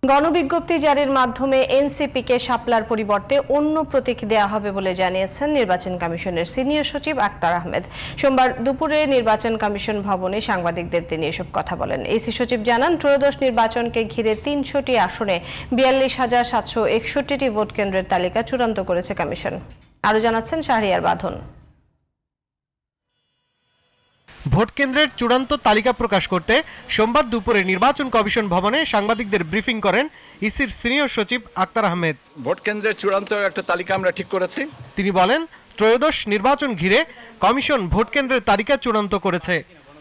গণবিজ্ঞপ্তি জারির মাধ্যমে এনসিপিকে শাপলার পরিবর্তে অন্য প্রতীক দেয়া হবে বলে জানিয়েছেন নির্বাচন কমিশনের সিনিয়র সচিব আক্তার আহমেদ। সোমবার দুপুরে নির্বাচন কমিশন ভবনে সাংবাদিকদের তিনি এসব কথা বলেন। এসি সচিব জানান, ত্রয়োদশ নির্বাচনকে ঘিরে ৩০০টি আসনে ৪২,৭৬১টি ভোট কেন্দ্রের তালিকা চূড়ান্ত করেছে কমিশন। আরও জানাচ্ছেন শাহরিয়ার বাঁধন। ভোট কেন্দ্রের চূড়ান্ত তালিকা প্রকাশ করতে সোমবার দুপুরে নির্বাচন কমিশন ভবনে সাংবাদিকদের ব্রিফিং করেন ইসির সিনিয়র সচিব আক্তার আহমেদ। ভোট কেন্দ্রের চূড়ান্ত একটা তালিকা আমরা ঠিক করেছি। তিনি বলেন, ত্রয়োদশ নির্বাচন ঘিরে কমিশন ভোট কেন্দ্রের তালিকা চূড়ান্ত করেছে।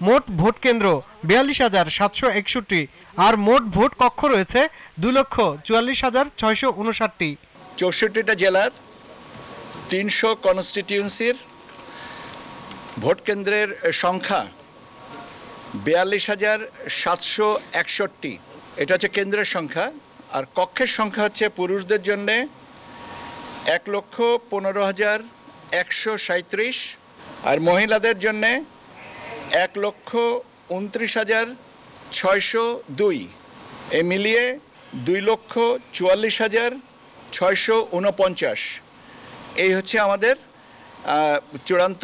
মোট ভোট কেন্দ্র ৪২,৭৬১ আর মোট ভোট কক্ষ রয়েছে ২,৪৪,৬৫৯। ৬৪টা জেলার ৩০০ কনস্টিটিউয়েন্সির ভোট কেন্দ্রের সংখ্যা ৪২,৭৬১। এটা হচ্ছে কেন্দ্রের সংখ্যা। আর কক্ষের সংখ্যা হচ্ছে পুরুষদের জন্য ১,১৫,১৩৭ আর মহিলাদের জন্য ১,২৯,৬০২। এ মিলিয়ে ২,৪৪,৬৪৯। এই হচ্ছে আমাদের চূড়ান্ত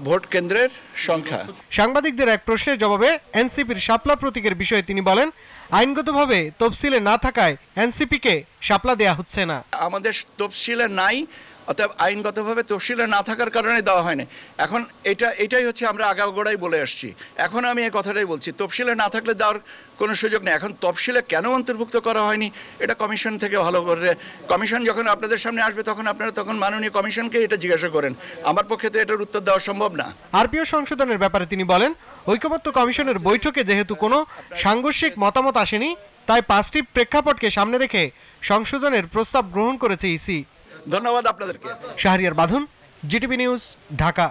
ভোট কেন্দ্রের সংখ্যা। সাংবাদিকদের এক প্রশ্নের জবাবে এনসিপির শাপলা প্রতীকের বিষয়ে তিনি বলেন, আইনগতভাবে তফসিলে না থাকায় এনসিপিকে শাপলা দেয়া হচ্ছে না। আমাদের তফসিলে নাই, অতএব আইনগতভাবে তফসিলে না থাকার কারণে দেওয়া হয়নি। এখন এটাই হচ্ছে আমরা আগাগোড়াই বলে আসছি। এখন আমি এই কথাটাই বলছি, তফসিলে না থাকলে দেওয়ার কোনো সুযোগ নেই। এখন তফসিলে কেন অন্তর্ভুক্ত করা হয়নি এটা কমিশন থেকে ভালো করে, কমিশন যখন আপনাদের সামনে আসবে তখন আপনারা মাননীয় কমিশনকে এটা জিজ্ঞাসা করেন। আমার পক্ষে তো এটার উত্তর দেওয়া সম্ভব না। আরপিও সংশোধনের ব্যাপারে তিনি বলেন, ঐকমত্য কমিশনের বৈঠকে যেহেতু কোনো সাংঘর্ষিক মতামত আসেনি, তাই 5টি প্রেক্ষাপটকে সামনে রেখে সংশোধনের প্রস্তাব গ্রহণ করেছে ইসি। ধন্যবাদ আপনাদেরকে। শাহরিয়ার বাঁধন, জিটিভি নিউজ, ঢাকা।